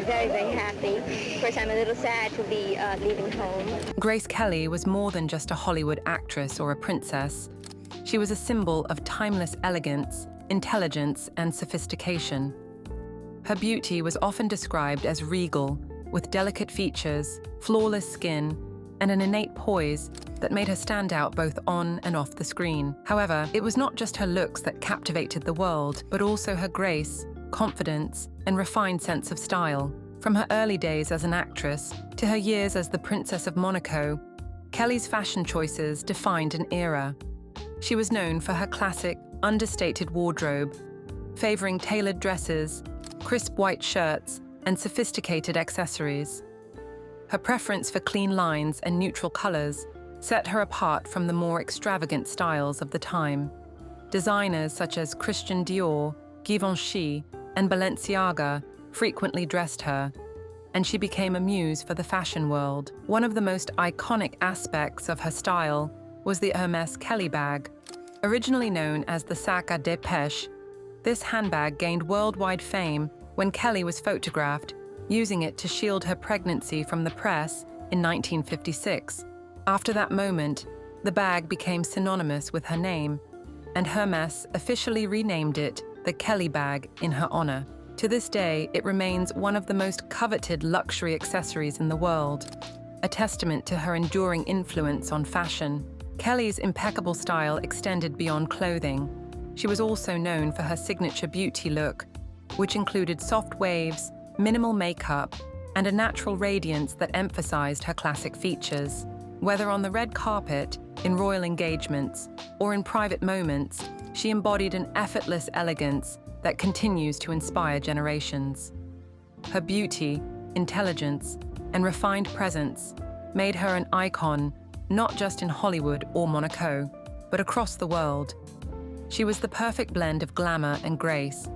very, very happy. Of course, I'm a little sad to be leaving home. Grace Kelly was more than just a Hollywood actress or a princess. She was a symbol of timeless elegance, intelligence, and sophistication. Her beauty was often described as regal, with delicate features, flawless skin, and an innate poise that made her stand out both on and off the screen. However, it was not just her looks that captivated the world, but also her grace, confidence, and refined sense of style. From her early days as an actress to her years as the Princess of Monaco, Kelly's fashion choices defined an era. She was known for her classic, understated wardrobe, favoring tailored dresses, crisp white shirts, and sophisticated accessories. Her preference for clean lines and neutral colors set her apart from the more extravagant styles of the time. Designers such as Christian Dior, Givenchy, and Balenciaga frequently dressed her, and she became a muse for the fashion world. One of the most iconic aspects of her style was the Hermès Kelly bag. Originally known as the sac à dépêche, this handbag gained worldwide fame when Kelly was photographed, using it to shield her pregnancy from the press in 1956. After that moment, the bag became synonymous with her name, and Hermès officially renamed it the Kelly bag in her honor. To this day, it remains one of the most coveted luxury accessories in the world, a testament to her enduring influence on fashion. Kelly's impeccable style extended beyond clothing. She was also known for her signature beauty look, which included soft waves, minimal makeup, and a natural radiance that emphasized her classic features. Whether on the red carpet, in royal engagements, or in private moments, she embodied an effortless elegance that continues to inspire generations. Her beauty, intelligence, and refined presence made her an icon not just in Hollywood or Monaco, but across the world. She was the perfect blend of glamour and grace,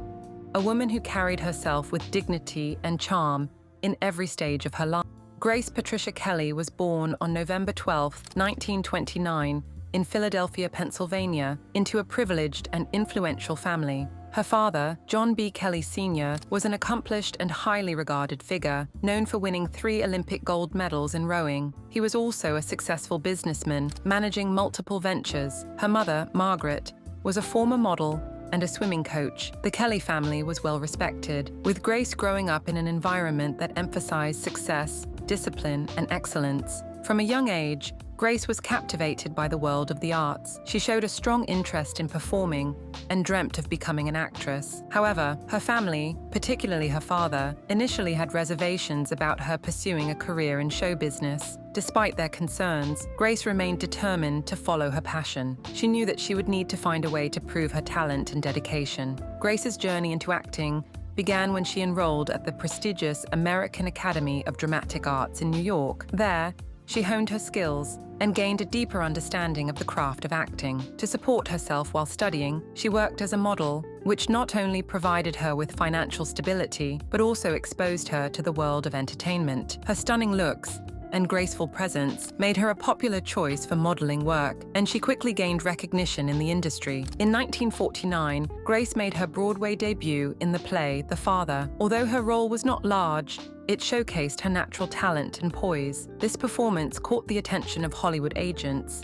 a woman who carried herself with dignity and charm in every stage of her life. Grace Patricia Kelly was born on November 12, 1929, in Philadelphia, Pennsylvania, into a privileged and influential family. Her father, John B. Kelly Sr., was an accomplished and highly regarded figure, known for winning 3 Olympic gold medals in rowing. He was also a successful businessman, managing multiple ventures. Her mother, Margaret, was a former model and a swimming coach. The Kelly family was well respected, with Grace growing up in an environment that emphasized success, discipline, and excellence. From a young age, Grace was captivated by the world of the arts. She showed a strong interest in performing and dreamt of becoming an actress. However, her family, particularly her father, initially had reservations about her pursuing a career in show business. Despite their concerns, Grace remained determined to follow her passion. She knew that she would need to find a way to prove her talent and dedication. Grace's journey into acting began when she enrolled at the prestigious American Academy of Dramatic Arts in New York. There, she honed her skills and gained a deeper understanding of the craft of acting. To support herself while studying, she worked as a model, which not only provided her with financial stability, but also exposed her to the world of entertainment. Her stunning looks and graceful presence made her a popular choice for modeling work, and she quickly gained recognition in the industry. In 1949, Grace made her Broadway debut in the play The Father. Although her role was not large, it showcased her natural talent and poise. This performance caught the attention of Hollywood agents,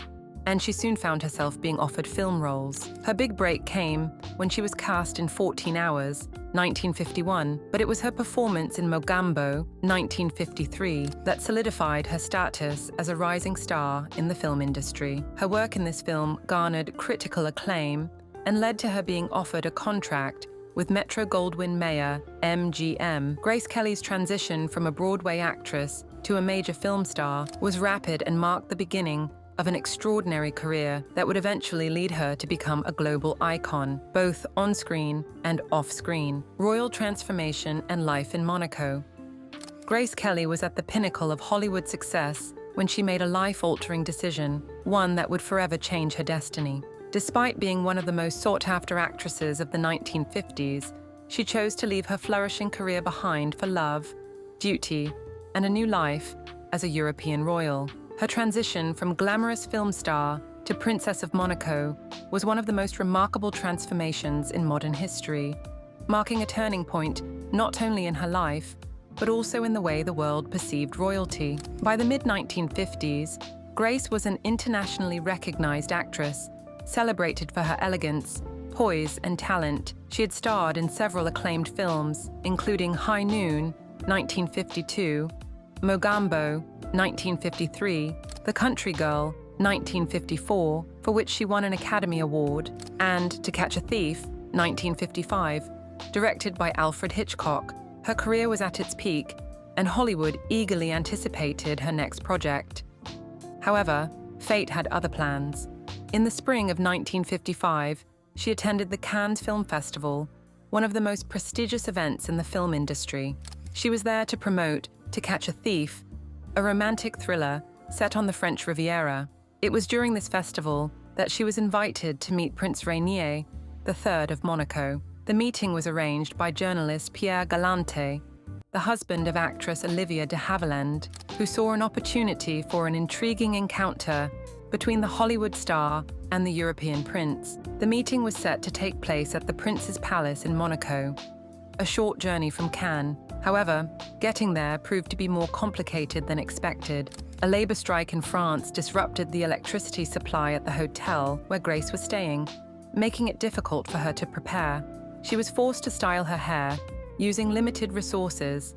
and she soon found herself being offered film roles. Her big break came when she was cast in 14 Hours, 1951, but it was her performance in Mogambo, 1953, that solidified her status as a rising star in the film industry. Her work in this film garnered critical acclaim and led to her being offered a contract with Metro-Goldwyn-Mayer, MGM. Grace Kelly's transition from a Broadway actress to a major film star was rapid and marked the beginning of an extraordinary career that would eventually lead her to become a global icon, both on-screen and off-screen. Royal transformation and life in Monaco. Grace Kelly was at the pinnacle of Hollywood success when she made a life-altering decision, one that would forever change her destiny. Despite being one of the most sought-after actresses of the 1950s, she chose to leave her flourishing career behind for love, duty, and a new life as a European royal. Her transition from glamorous film star to Princess of Monaco was one of the most remarkable transformations in modern history, marking a turning point not only in her life, but also in the way the world perceived royalty. By the mid-1950s, Grace was an internationally recognized actress, celebrated for her elegance, poise, and talent. She had starred in several acclaimed films, including High Noon, 1952, Mogambo, 1953, The Country Girl, 1954, for which she won an Academy Award, and To Catch a Thief, 1955, directed by Alfred Hitchcock. Her career was at its peak, and Hollywood eagerly anticipated her next project. However, fate had other plans. In the spring of 1955, she attended the Cannes Film Festival, one of the most prestigious events in the film industry. She was there to promote To Catch a Thief, a romantic thriller set on the French Riviera. It was during this festival that she was invited to meet Prince Rainier, III of Monaco. The meeting was arranged by journalist Pierre Galante, the husband of actress Olivia de Havilland, who saw an opportunity for an intriguing encounter between the Hollywood star and the European prince. The meeting was set to take place at the Prince's Palace in Monaco, a short journey from Cannes. However, getting there proved to be more complicated than expected. A labor strike in France disrupted the electricity supply at the hotel where Grace was staying, making it difficult for her to prepare. She was forced to style her hair, using limited resources,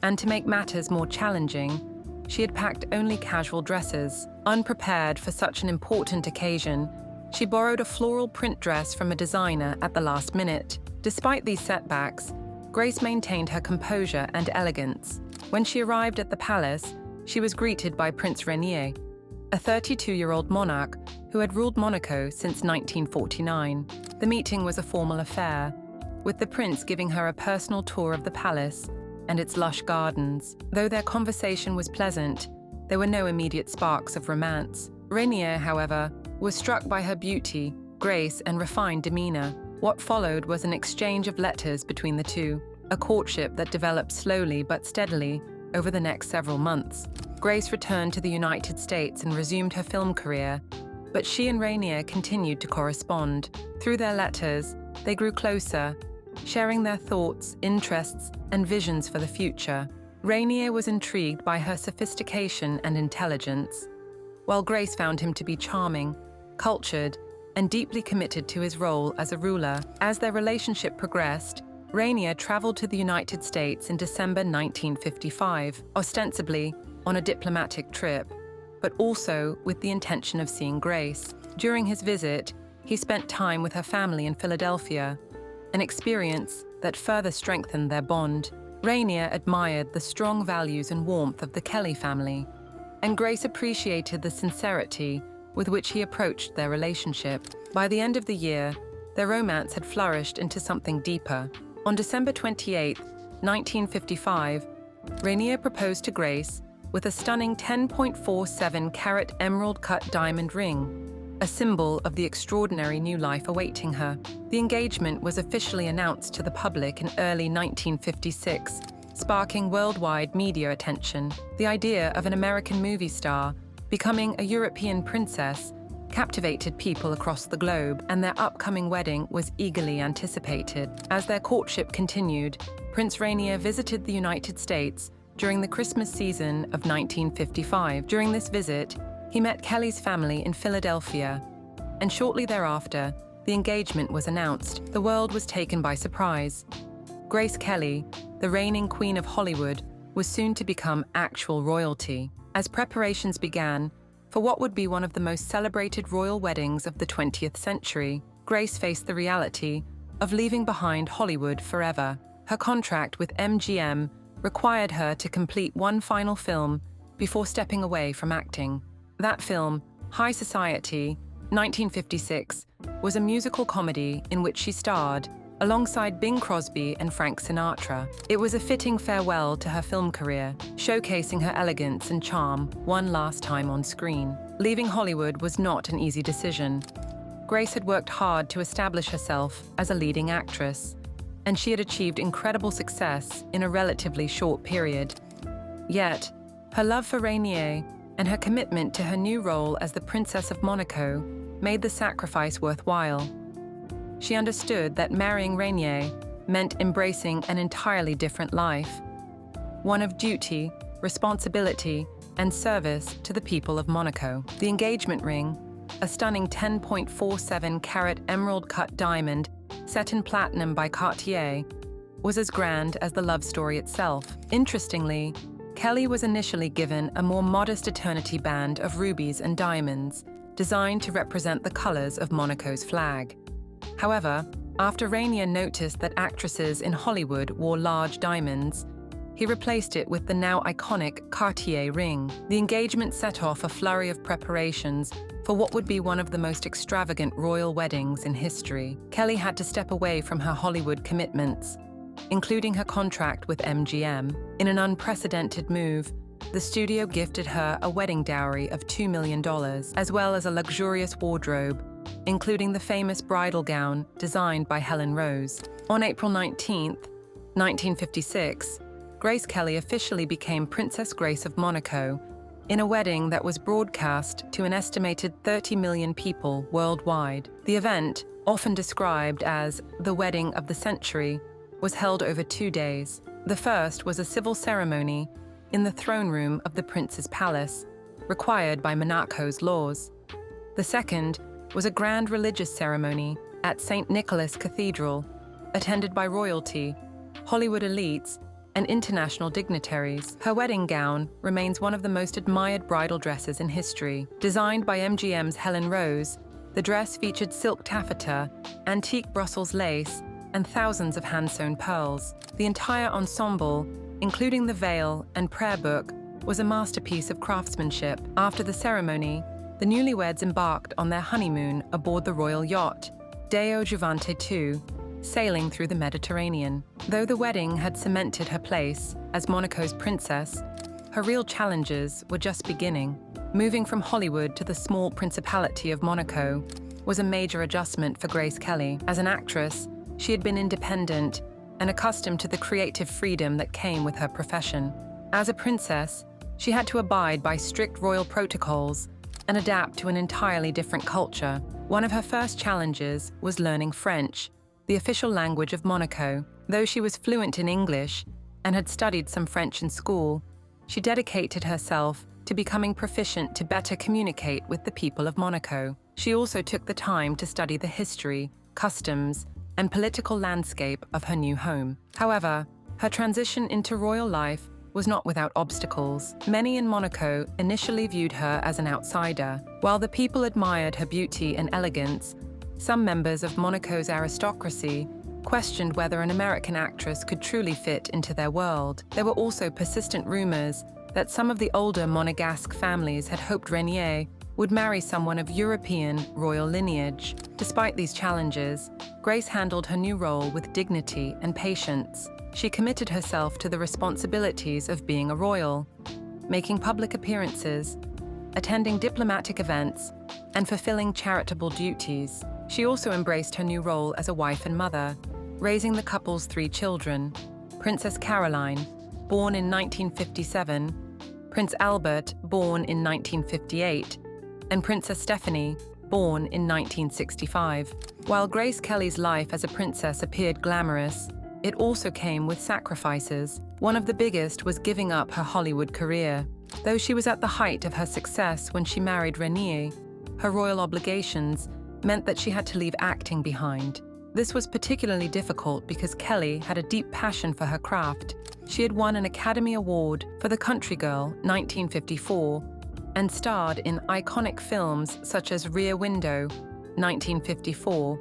and to make matters more challenging, she had packed only casual dresses. Unprepared for such an important occasion, she borrowed a floral print dress from a designer at the last minute. Despite these setbacks, Grace maintained her composure and elegance. When she arrived at the palace, she was greeted by Prince Rainier, a 32-year-old monarch who had ruled Monaco since 1949. The meeting was a formal affair, with the prince giving her a personal tour of the palace and its lush gardens. Though their conversation was pleasant, there were no immediate sparks of romance. Rainier, however, was struck by her beauty, grace, and refined demeanor. What followed was an exchange of letters between the two, a courtship that developed slowly but steadily over the next several months. Grace returned to the United States and resumed her film career, but she and Rainier continued to correspond. Through their letters, they grew closer, sharing their thoughts, interests, and visions for the future. Rainier was intrigued by her sophistication and intelligence, while Grace found him to be charming, cultured, and deeply committed to his role as a ruler. As their relationship progressed, Rainier traveled to the United States in December 1955, ostensibly on a diplomatic trip, but also with the intention of seeing Grace. During his visit, he spent time with her family in Philadelphia, an experience that further strengthened their bond. Rainier admired the strong values and warmth of the Kelly family, and Grace appreciated the sincerity with which he approached their relationship. By the end of the year, their romance had flourished into something deeper. On December 28, 1955, Rainier proposed to Grace with a stunning 10.47-carat emerald-cut diamond ring, a symbol of the extraordinary new life awaiting her. The engagement was officially announced to the public in early 1956, sparking worldwide media attention. The idea of an American movie star becoming a European princess captivated people across the globe, and their upcoming wedding was eagerly anticipated. As their courtship continued, Prince Rainier visited the United States during the Christmas season of 1955. During this visit, he met Kelly's family in Philadelphia, and shortly thereafter, the engagement was announced. The world was taken by surprise. Grace Kelly, the reigning queen of Hollywood, was soon to become actual royalty. As preparations began for what would be one of the most celebrated royal weddings of the 20th century, Grace faced the reality of leaving behind Hollywood forever. Her contract with MGM required her to complete one final film before stepping away from acting. That film, High Society, 1956, was a musical comedy in which she starred alongside Bing Crosby and Frank Sinatra. It was a fitting farewell to her film career, showcasing her elegance and charm one last time on screen. Leaving Hollywood was not an easy decision. Grace had worked hard to establish herself as a leading actress, and she had achieved incredible success in a relatively short period. Yet, her love for Rainier and her commitment to her new role as the Princess of Monaco made the sacrifice worthwhile. She understood that marrying Rainier meant embracing an entirely different life. one of duty, responsibility, and service to the people of Monaco. The engagement ring, a stunning 10.47-carat emerald-cut diamond set in platinum by Cartier, was as grand as the love story itself. Interestingly, Kelly was initially given a more modest eternity band of rubies and diamonds, designed to represent the colors of Monaco's flag. However, after Rainier noticed that actresses in Hollywood wore large diamonds, he replaced it with the now iconic Cartier ring. The engagement set off a flurry of preparations for what would be one of the most extravagant royal weddings in history. Kelly had to step away from her Hollywood commitments, including her contract with MGM. In an unprecedented move, the studio gifted her a wedding dowry of $2 million, as well as a luxurious wardrobe, including the famous bridal gown designed by Helen Rose. On April 19, 1956, Grace Kelly officially became Princess Grace of Monaco in a wedding that was broadcast to an estimated 30 million people worldwide. The event, often described as the wedding of the century, was held over 2 days. The first was a civil ceremony in the throne room of the Prince's Palace, required by Monaco's laws. The second was a grand religious ceremony at St. Nicholas Cathedral, attended by royalty, Hollywood elites, and international dignitaries. Her wedding gown remains one of the most admired bridal dresses in history. Designed by MGM's Helen Rose, the dress featured silk taffeta, antique Brussels lace, and thousands of hand-sewn pearls. The entire ensemble, including the veil and prayer book, was a masterpiece of craftsmanship. After the ceremony, the newlyweds embarked on their honeymoon aboard the royal yacht, Deo Giovante II, sailing through the Mediterranean. Though the wedding had cemented her place as Monaco's princess, her real challenges were just beginning. Moving from Hollywood to the small Principality of Monaco was a major adjustment for Grace Kelly. As an actress, she had been independent and accustomed to the creative freedom that came with her profession. As a princess, she had to abide by strict royal protocols and adapt to an entirely different culture. One of her first challenges was learning French, the official language of Monaco. Though she was fluent in English and had studied some French in school, she dedicated herself to becoming proficient to better communicate with the people of Monaco. She also took the time to study the history, customs, and political landscape of her new home. However, her transition into royal life was not without obstacles. Many in Monaco initially viewed her as an outsider. While the people admired her beauty and elegance, some members of Monaco's aristocracy questioned whether an American actress could truly fit into their world. There were also persistent rumors that some of the older Monegasque families had hoped Rainier would marry someone of European royal lineage. Despite these challenges, Grace handled her new role with dignity and patience. She committed herself to the responsibilities of being a royal, making public appearances, attending diplomatic events, and fulfilling charitable duties. She also embraced her new role as a wife and mother, raising the couple's 3 children: Princess Caroline, born in 1957, Prince Albert, born in 1958, and Princess Stephanie, born in 1965. While Grace Kelly's life as a princess appeared glamorous, it also came with sacrifices. One of the biggest was giving up her Hollywood career. Though she was at the height of her success when she married Rainier, her royal obligations meant that she had to leave acting behind. This was particularly difficult because Kelly had a deep passion for her craft. She had won an Academy Award for The Country Girl, 1954, and starred in iconic films such as Rear Window, 1954,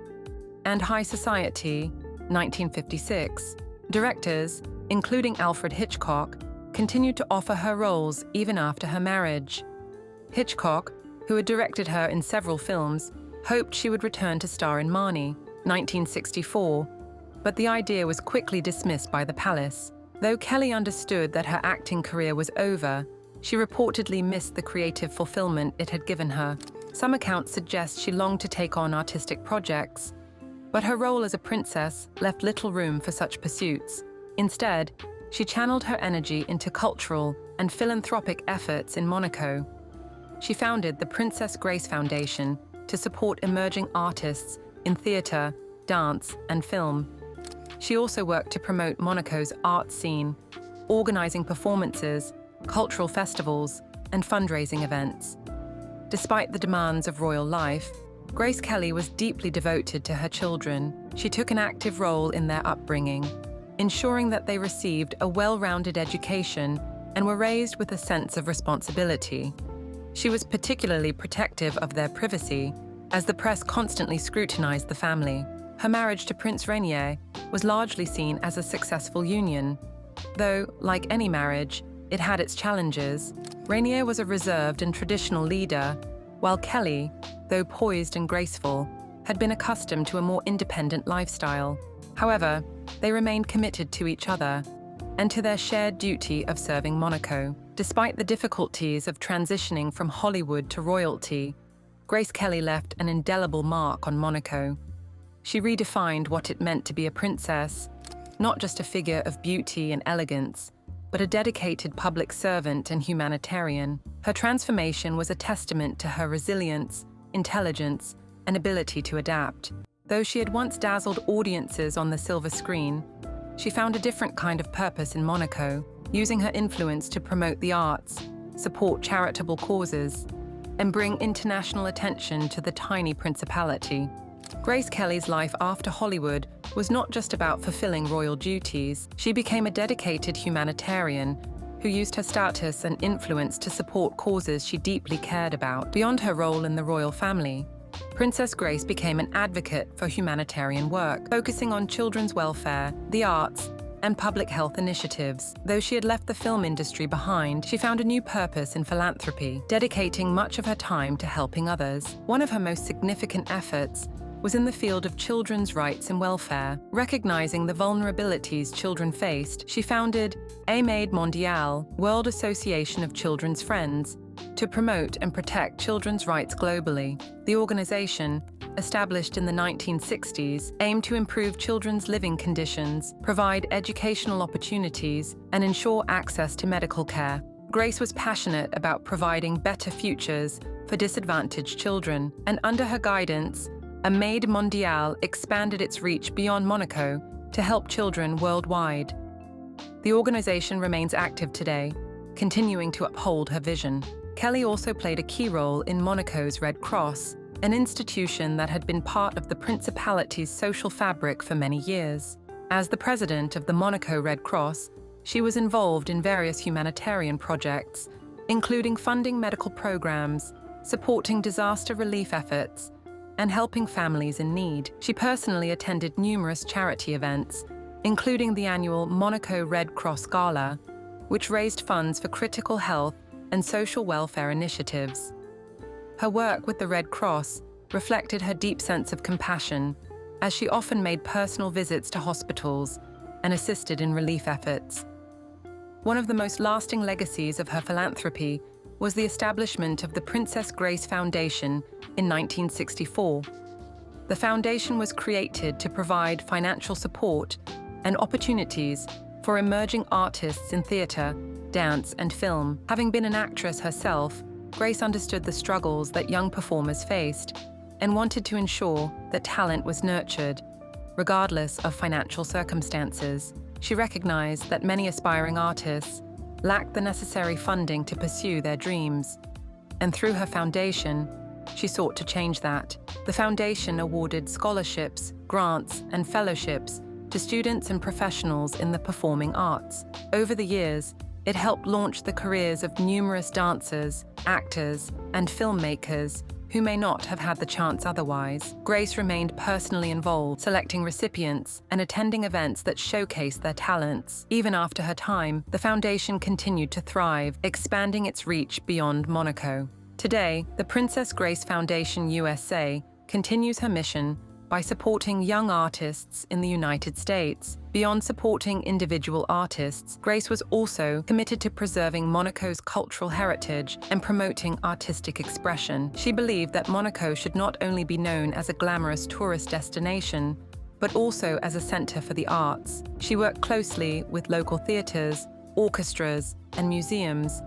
and High Society, 1956. Directors, including Alfred Hitchcock, continued to offer her roles even after her marriage. Hitchcock, who had directed her in several films, hoped she would return to star in Marnie, 1964, but the idea was quickly dismissed by the palace. Though Kelly understood that her acting career was over, she reportedly missed the creative fulfillment it had given her. Some accounts suggest she longed to take on artistic projects, but her role as a princess left little room for such pursuits. Instead, she channeled her energy into cultural and philanthropic efforts in Monaco. She founded the Princess Grace Foundation to support emerging artists in theatre, dance, and film. She also worked to promote Monaco's art scene, organizing performances, cultural festivals, and fundraising events. Despite the demands of royal life, Grace Kelly was deeply devoted to her children. She took an active role in their upbringing, ensuring that they received a well-rounded education and were raised with a sense of responsibility. She was particularly protective of their privacy, as the press constantly scrutinized the family. Her marriage to Prince Rainier was largely seen as a successful union. Though, like any marriage, it had its challenges. Rainier was a reserved and traditional leader, while Kelly, though poised and graceful, had been accustomed to a more independent lifestyle. However, they remained committed to each other and to their shared duty of serving Monaco. Despite the difficulties of transitioning from Hollywood to royalty, Grace Kelly left an indelible mark on Monaco. She redefined what it meant to be a princess, not just a figure of beauty and elegance, but a dedicated public servant and humanitarian. Her transformation was a testament to her resilience, intelligence, and ability to adapt. Though she had once dazzled audiences on the silver screen, she found a different kind of purpose in Monaco, using her influence to promote the arts, support charitable causes, and bring international attention to the tiny principality. Grace Kelly's life after Hollywood was not just about fulfilling royal duties. She became a dedicated humanitarian who used her status and influence to support causes she deeply cared about. Beyond her role in the royal family, Princess Grace became an advocate for humanitarian work, focusing on children's welfare, the arts, and public health initiatives. Though she had left the film industry behind, she found a new purpose in philanthropy, dedicating much of her time to helping others. One of her most significant efforts was in the field of children's rights and welfare. Recognizing the vulnerabilities children faced, she founded Aide Mondiale, World Association of Children's Friends, to promote and protect children's rights globally. The organization, established in the 1960s, aimed to improve children's living conditions, provide educational opportunities, and ensure access to medical care. Grace was passionate about providing better futures for disadvantaged children, and under her guidance, Aide Mondiale expanded its reach beyond Monaco to help children worldwide. The organization remains active today, continuing to uphold her vision. Kelly also played a key role in Monaco's Red Cross, an institution that had been part of the Principality's social fabric for many years. As the president of the Monaco Red Cross, she was involved in various humanitarian projects, including funding medical programs, supporting disaster relief efforts, and helping families in need. She personally attended numerous charity events, including the annual Monaco Red Cross Gala, which raised funds for critical health and social welfare initiatives. Her work with the Red Cross reflected her deep sense of compassion, as she often made personal visits to hospitals and assisted in relief efforts. One of the most lasting legacies of her philanthropy was the establishment of the Princess Grace Foundation in 1964. The foundation was created to provide financial support and opportunities for emerging artists in theatre, dance, and film. Having been an actress herself, Grace understood the struggles that young performers faced and wanted to ensure that talent was nurtured, regardless of financial circumstances. She recognized that many aspiring artists lacked the necessary funding to pursue their dreams, and through her foundation, she sought to change that. The foundation awarded scholarships, grants, and fellowships to students and professionals in the performing arts. Over the years, it helped launch the careers of numerous dancers, actors, and filmmakers who may not have had the chance otherwise. Grace remained personally involved, selecting recipients and attending events that showcased their talents. Even after her time, the foundation continued to thrive, expanding its reach beyond Monaco. Today, the Princess Grace Foundation USA continues her mission by supporting young artists in the United States. Beyond supporting individual artists, Grace was also committed to preserving Monaco's cultural heritage and promoting artistic expression. She believed that Monaco should not only be known as a glamorous tourist destination, but also as a center for the arts. She worked closely with local theaters, orchestras, and museums,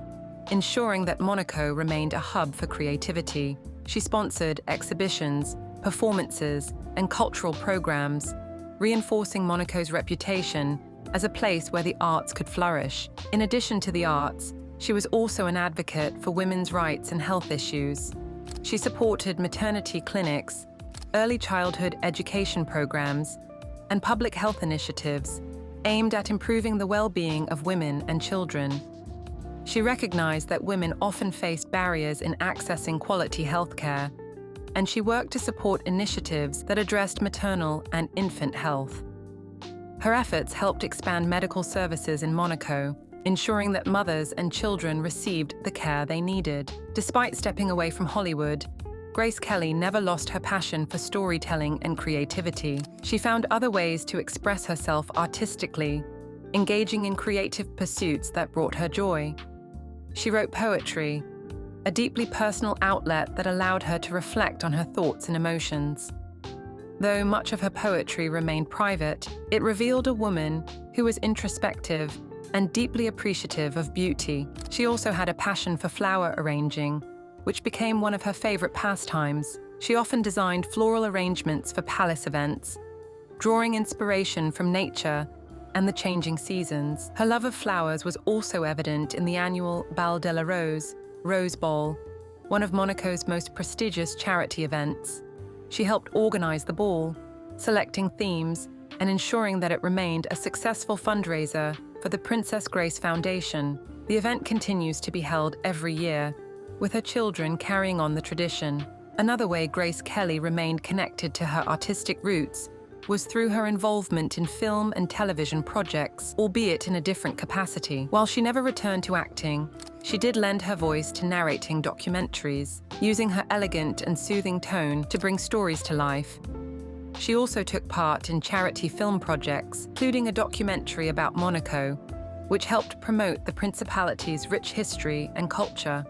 ensuring that Monaco remained a hub for creativity. She sponsored exhibitions, performances, and cultural programs, reinforcing Monaco's reputation as a place where the arts could flourish. In addition to the arts, she was also an advocate for women's rights and health issues. She supported maternity clinics, early childhood education programs, and public health initiatives aimed at improving the well-being of women and children. She recognized that women often faced barriers in accessing quality healthcare, and she worked to support initiatives that addressed maternal and infant health. Her efforts helped expand medical services in Monaco, ensuring that mothers and children received the care they needed. Despite stepping away from Hollywood, Grace Kelly never lost her passion for storytelling and creativity. She found other ways to express herself artistically, engaging in creative pursuits that brought her joy. She wrote poetry, a deeply personal outlet that allowed her to reflect on her thoughts and emotions. Though much of her poetry remained private, it revealed a woman who was introspective and deeply appreciative of beauty. She also had a passion for flower arranging, which became one of her favorite pastimes. She often designed floral arrangements for palace events, drawing inspiration from nature and the changing seasons. Her love of flowers was also evident in the annual Bal de la Rose, Rose Ball, one of Monaco's most prestigious charity events. She helped organize the ball, selecting themes and ensuring that it remained a successful fundraiser for the Princess Grace Foundation. The event continues to be held every year, with her children carrying on the tradition. Another way Grace Kelly remained connected to her artistic roots was through her involvement in film and television projects, albeit in a different capacity. While she never returned to acting, she did lend her voice to narrating documentaries, using her elegant and soothing tone to bring stories to life. She also took part in charity film projects, including a documentary about Monaco, which helped promote the principality's rich history and culture.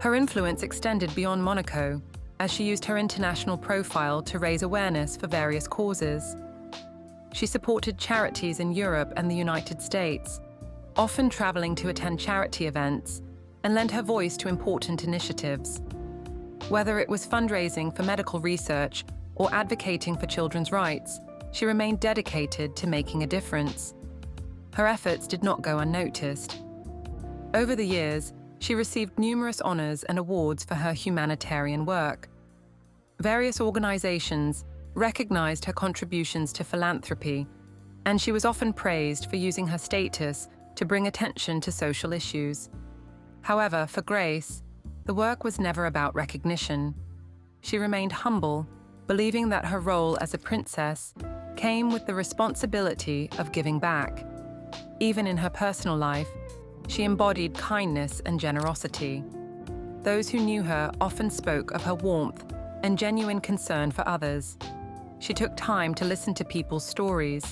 Her influence extended beyond Monaco, as she used her international profile to raise awareness for various causes. She supported charities in Europe and the United States, often traveling to attend charity events, and lend her voice to important initiatives. Whether it was fundraising for medical research or advocating for children's rights, she remained dedicated to making a difference. Her efforts did not go unnoticed. Over the years, she received numerous honors and awards for her humanitarian work. Various organizations recognized her contributions to philanthropy, and she was often praised for using her status to bring attention to social issues. However, for Grace, the work was never about recognition. She remained humble, believing that her role as a princess came with the responsibility of giving back. Even in her personal life, she embodied kindness and generosity. Those who knew her often spoke of her warmth and genuine concern for others. She took time to listen to people's stories,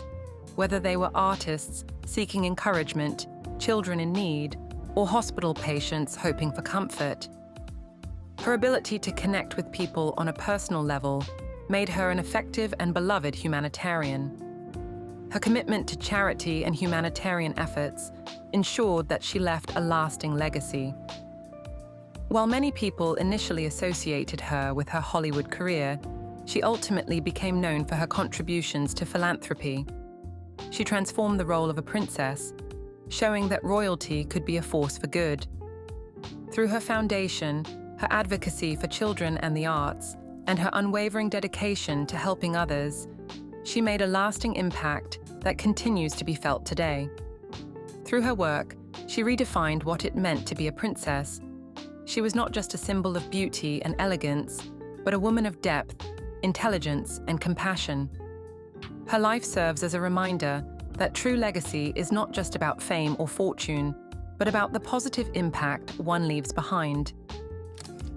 whether they were artists seeking encouragement, children in need, or hospital patients hoping for comfort. Her ability to connect with people on a personal level made her an effective and beloved humanitarian. Her commitment to charity and humanitarian efforts ensured that she left a lasting legacy. While many people initially associated her with her Hollywood career, she ultimately became known for her contributions to philanthropy. She transformed the role of a princess, showing that royalty could be a force for good. Through her foundation, her advocacy for children and the arts, and her unwavering dedication to helping others, she made a lasting impact that continues to be felt today. Through her work, she redefined what it meant to be a princess. She was not just a symbol of beauty and elegance, but a woman of depth, intelligence, and compassion. Her life serves as a reminder that true legacy is not just about fame or fortune, but about the positive impact one leaves behind.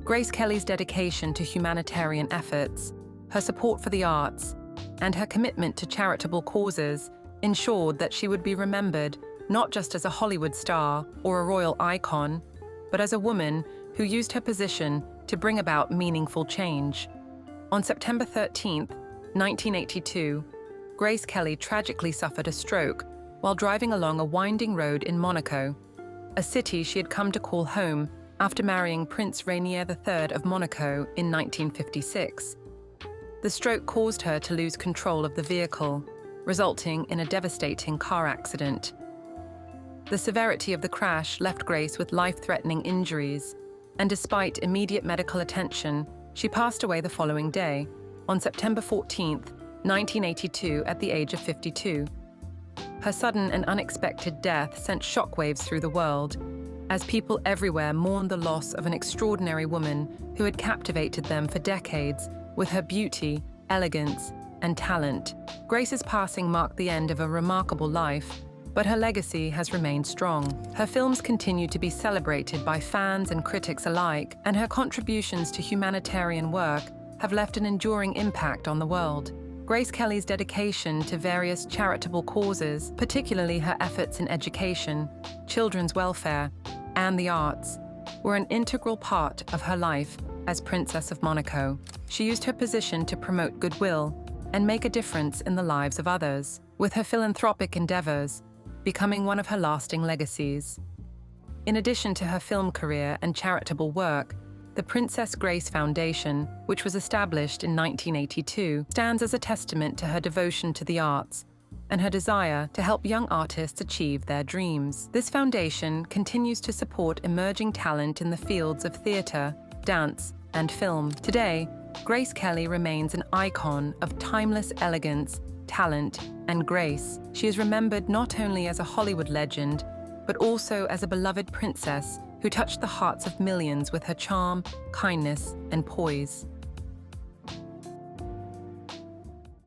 Grace Kelly's dedication to humanitarian efforts, her support for the arts, and her commitment to charitable causes ensured that she would be remembered not just as a Hollywood star or a royal icon, but as a woman who used her position to bring about meaningful change. On September 13, 1982, Grace Kelly tragically suffered a stroke while driving along a winding road in Monaco, a city she had come to call home after marrying Prince Rainier III of Monaco in 1956. The stroke caused her to lose control of the vehicle, resulting in a devastating car accident. The severity of the crash left Grace with life-threatening injuries, and despite immediate medical attention, she passed away the following day, on September 14, 1982, at the age of 52. Her sudden and unexpected death sent shockwaves through the world, as people everywhere mourned the loss of an extraordinary woman who had captivated them for decades with her beauty, elegance, and talent. Grace's passing marked the end of a remarkable life, but her legacy has remained strong. Her films continue to be celebrated by fans and critics alike, and her contributions to humanitarian work have left an enduring impact on the world. Grace Kelly's dedication to various charitable causes, particularly her efforts in education, children's welfare, and the arts, were an integral part of her life as Princess of Monaco. She used her position to promote goodwill and make a difference in the lives of others, with her philanthropic endeavors becoming one of her lasting legacies. In addition to her film career and charitable work, the Princess Grace Foundation, which was established in 1982, stands as a testament to her devotion to the arts and her desire to help young artists achieve their dreams. This foundation continues to support emerging talent in the fields of theatre, dance, and film. Today, Grace Kelly remains an icon of timeless elegance, talent, and grace. She is remembered not only as a Hollywood legend, but also as a beloved princess who touched the hearts of millions with her charm, kindness, and poise.